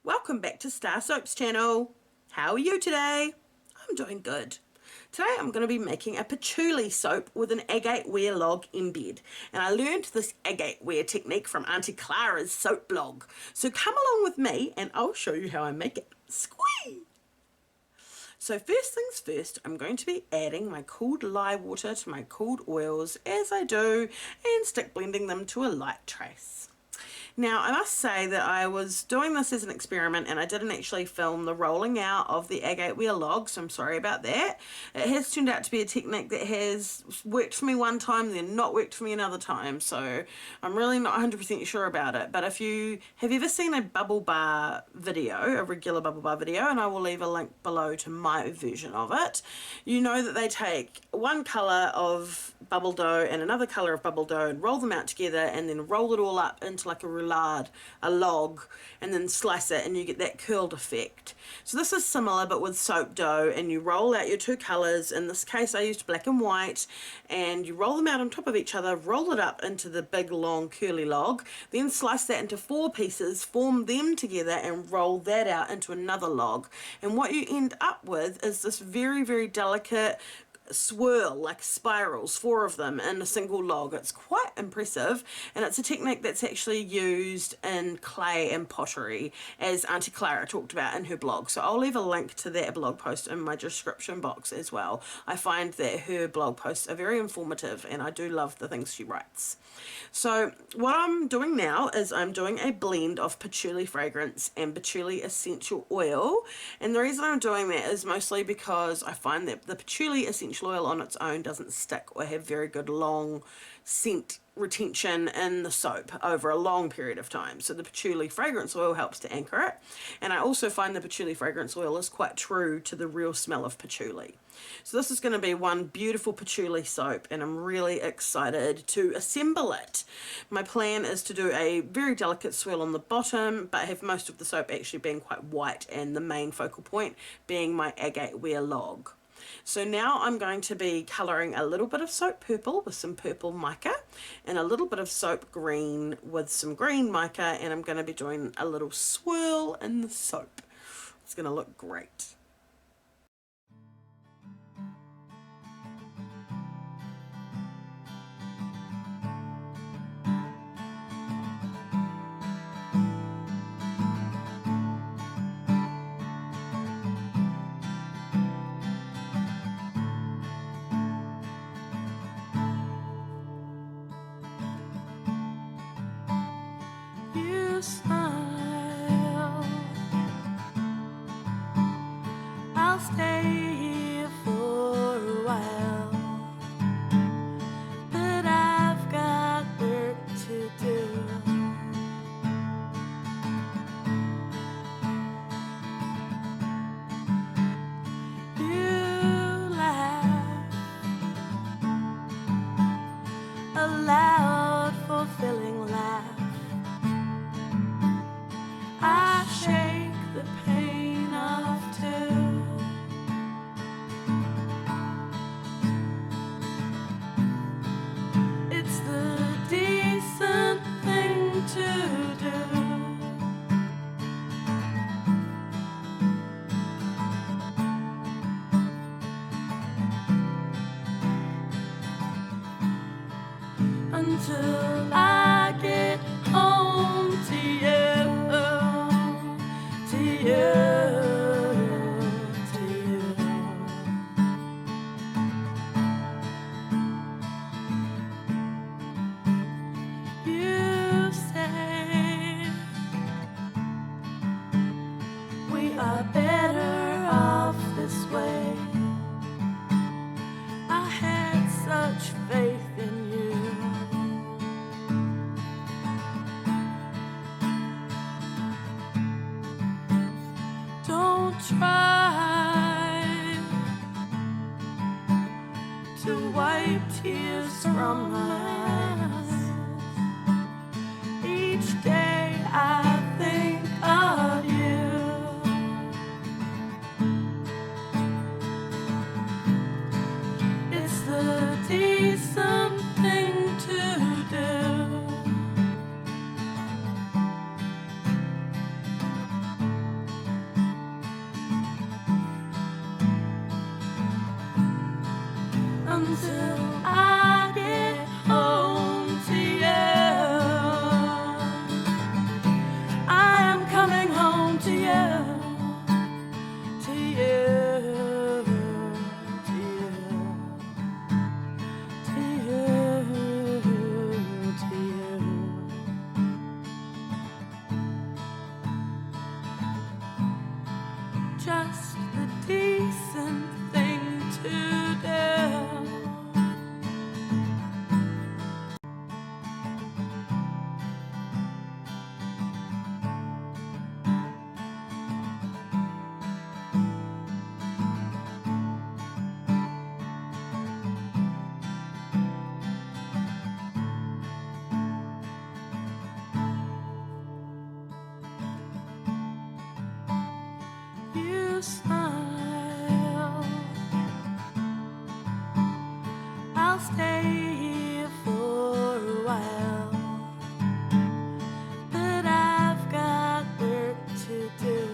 Welcome back to StarrSoap's channel. How are you today? I'm doing good. Today I'm going to be making a patchouli soap with an agate wear log embed, and I learned this agate wear technique from Auntie Clara's soap blog. So come along with me and I'll show you how I make it. Squee! So first things first, I'm going to be adding my cooled lye water to my cooled oils as I do, and stick blending them to a light trace. Now, I must say that I was doing this as an experiment and I didn't actually film the rolling out of the agate wear log, so I'm sorry about that. It has turned out to be a technique that has worked for me one time, then not worked for me another time, so I'm really not 100% sure about it. But if you have ever seen a bubble bar video, a regular bubble bar video, and I will leave a link below to my version of it, you know that they take one colour of bubble dough and another colour of bubble dough and roll them out together and then roll it all up into like a log, and then slice it and you get that curled effect. So this is similar but with soap dough, and you roll out your two colours. In this case I used black and white, and you roll them out on top of each other, roll it up into the big long curly log, then slice that into 4 pieces, form them together and roll that out into another log. And what you end up with is this very delicate swirl, like spirals, 4 of them in a single log. It's quite impressive, and it's a technique that's actually used in clay and pottery, as Auntie Clara talked about in her blog. So I'll leave a link to that blog post in my description box as well. I find that her blog posts are very informative and I do love the things she writes. So what I'm doing now is I'm doing a blend of patchouli fragrance and patchouli essential oil, and the reason I'm doing that is mostly because I find that the patchouli essential oil on its own doesn't stick or have very good long scent retention in the soap over a long period of time. So the patchouli fragrance oil helps to anchor it, and I also find the patchouli fragrance oil is quite true to the real smell of patchouli. So this is going to be one beautiful patchouli soap, and I'm really excited to assemble it. My plan is to do a very delicate swirl on the bottom, but have most of the soap actually being quite white, and the main focal point being my agate wear log. So now I'm going to be colouring a little bit of soap purple with some purple mica, and a little bit of soap green with some green mica, and I'm going to be doing a little swirl in the soap. It's going to look great. Smile, I'll stay here for a while, but I've got work to do. You laugh, a loud, fulfilling laugh. I shake the pain off too. It's the decent thing to do. Until I get home to you. You say we are better off this way. I had such faith in you. Don't try to wipe tears from my eyes. Each day I think of you. It's the decent thing to do. until I get home to you. I am coming home to you, to you, to you, to you, to you. Just the decent thing to do. You smile, I'll stay here for a while, but I've got work to do.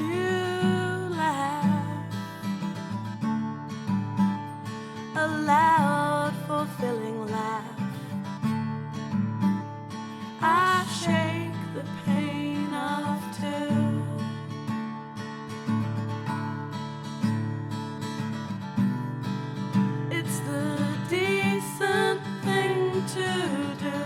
You laugh, a loud, fulfilling laugh. I shake the pain off too. It's the decent thing to do.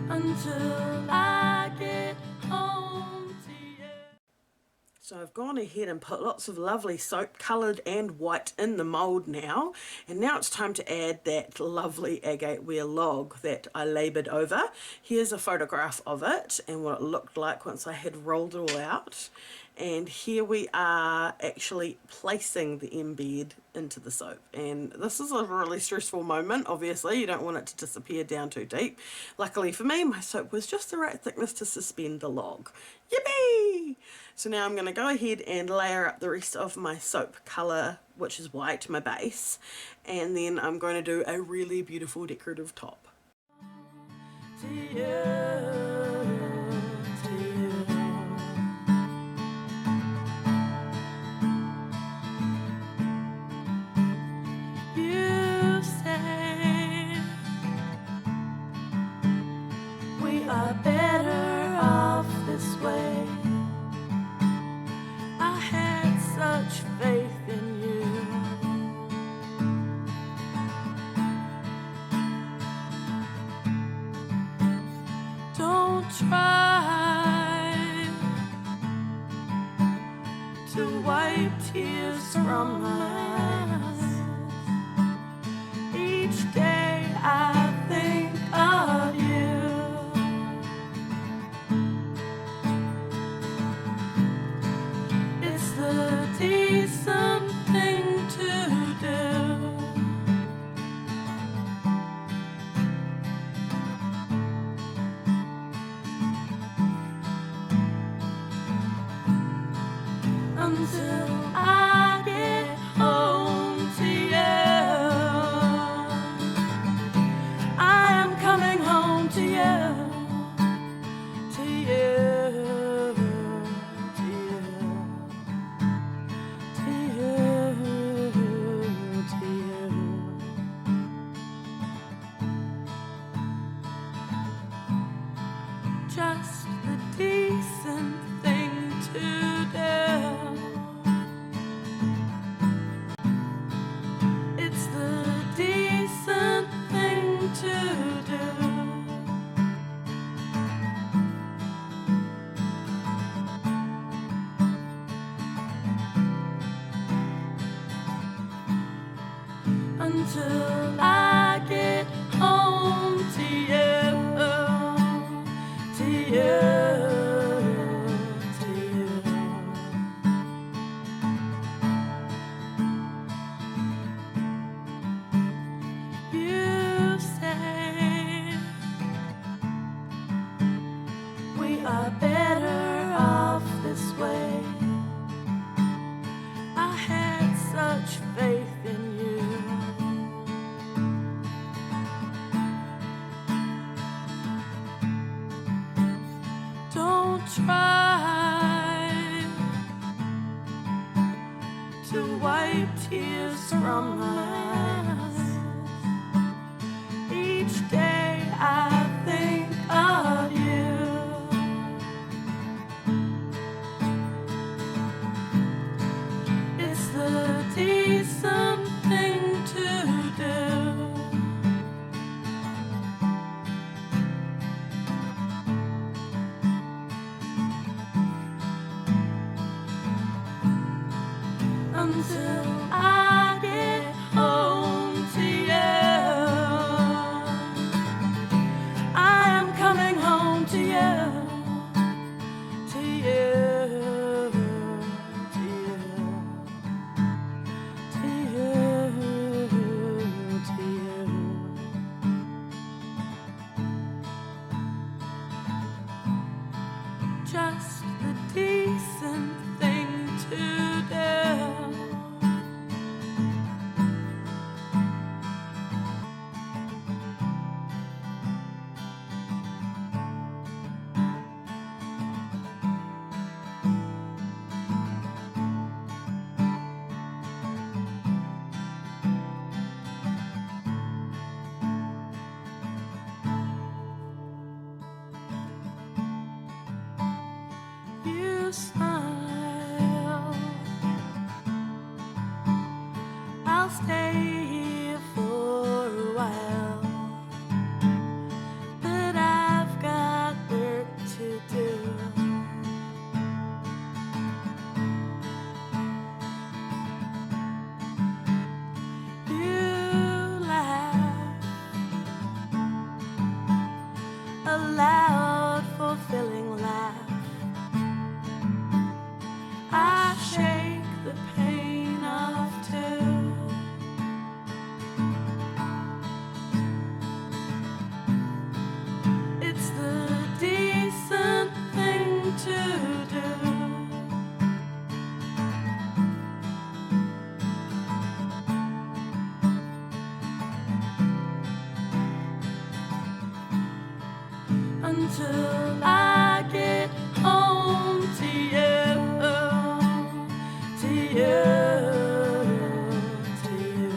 Until I get home to you. So I've gone ahead and put lots of lovely soap, coloured and white, in the mould now. And now it's time to add that lovely agate wear log that I laboured over. Here's a photograph of it and what it looked like once I had rolled it all out. And here we are actually placing the embed into the soap. And this is a really stressful moment, obviously. You don't want it to disappear down too deep. Luckily for me, my soap was just the right thickness to suspend the log. Yippee! So now I'm going to go ahead and layer up the rest of my soap colour, which is white, my base. And then I'm going to do a really beautiful decorative top. To you. Are better off this way. I had such faith in you. Don't try to wipe tears from my eyes. Each day I think of you. Decent thing to do. Until I get home to you. I am coming home to you. To you. Just the decent thing to do. It's the decent thing to do. Until I get home to you. To you, to you. You say we are better off this way. I had such try to wipe tears from my eyes. Each day I think of you. It's the decent thing to do. Until I get home to you, I am coming home to you, to you, to you, to you, to you. Just the decent thing to do. You smile, I'll stay here for a while, but I've got work to do. You laugh, a loud, fulfilling laugh. I shake the pain off too. It's the decent thing to do. Until I get home to you, to you, to you.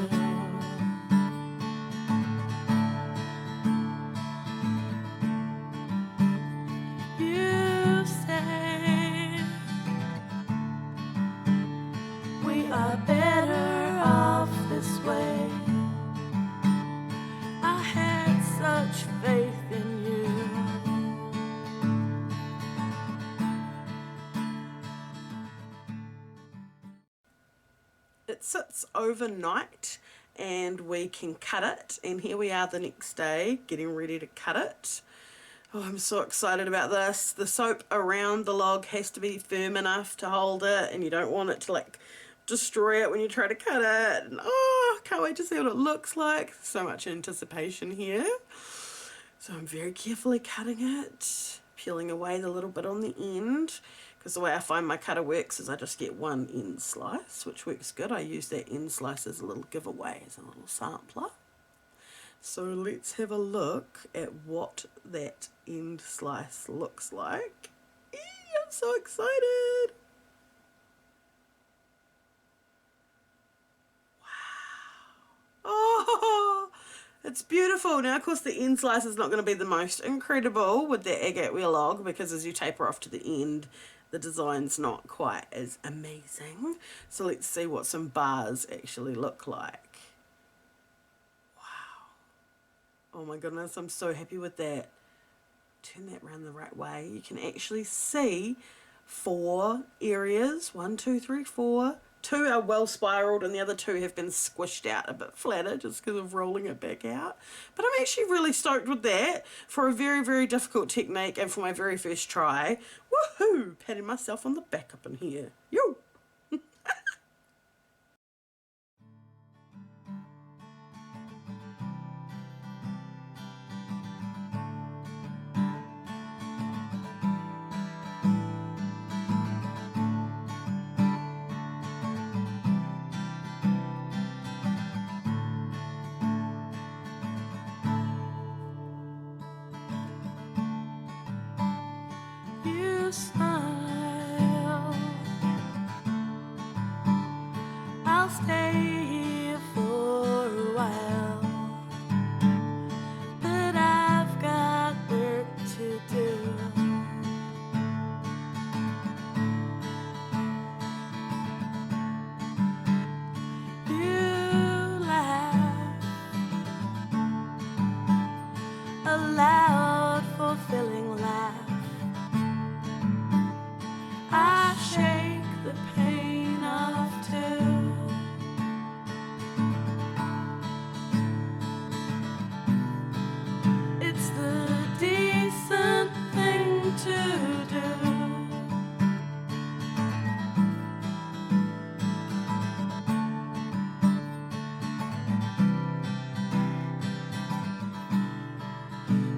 You say we are better off this way. I had such faith in you. It sits overnight and we can cut it, and here we are the next day getting ready to cut it. Oh, I'm so excited about this. The soap around the log has to be firm enough to hold it, and you don't want it to like destroy it when you try to cut it. And oh, can't wait to see what it looks like. So much anticipation here. So I'm very carefully cutting it, peeling away the little bit on the end, because the way I find my cutter works is I just get one end slice, which works good. I use that end slice as a little giveaway, as a little sampler. So let's have a look at what that end slice looks like. Eee, I'm so excited. Wow. Oh, it's beautiful. Now, of course, the end slice is not going to be the most incredible with the agate wheel log, because as you taper off to the end, the design's not quite as amazing. So let's see what some bars actually look like. Wow. Oh my goodness, I'm so happy with that. Turn that around the right way. You can actually see 4 areas. 1, 2, 3, 4. 2 are well spiraled and the other 2 have been squished out a bit flatter just because of rolling it back out. But I'm actually really stoked with that for a very, very difficult technique and for my very first try. Woohoo! Patting myself on the back up in here. Yo!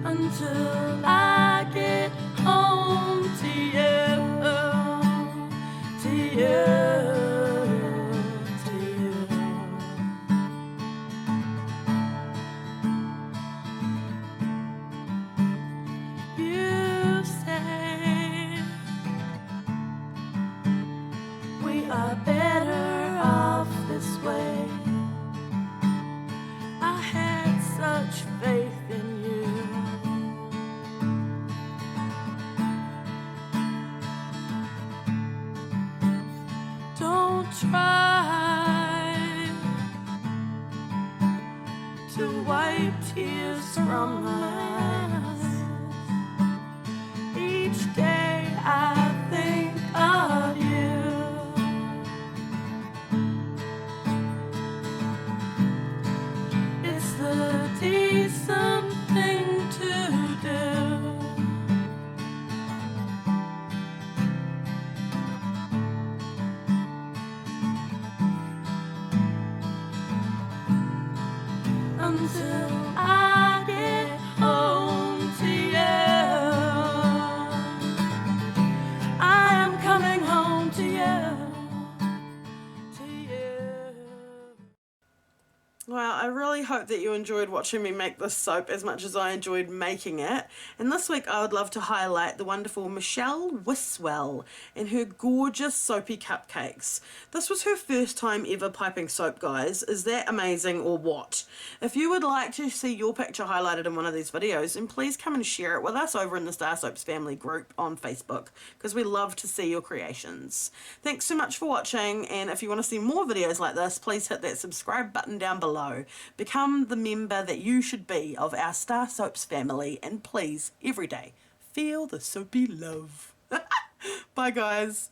until I get home to you, to you, to you. You say we are better off this way. I had such faith in you. Don't try to wipe tears from my eyes. Each day I think of you. It's the decent thing to do. Until I get home to you, I am coming home to you, to you. Well, I really hope that you enjoyed watching me make this soap as much as I enjoyed making it. And this week I would love to highlight the wonderful Michelle Wiswell and her gorgeous soapy cupcakes. This was her first time ever piping soap, guys. Is that amazing or what? If you would like to see your picture highlighted in one of these videos, then please come and share it with us over in the StarrSoaps family group on Facebook, because we love to see your creations. Thanks so much for watching, and if you want to see more videos like this, please hit that subscribe button down below. Become the member that you should be of our StarrSoaps family, and please, every day, feel the soapy love. Bye, guys.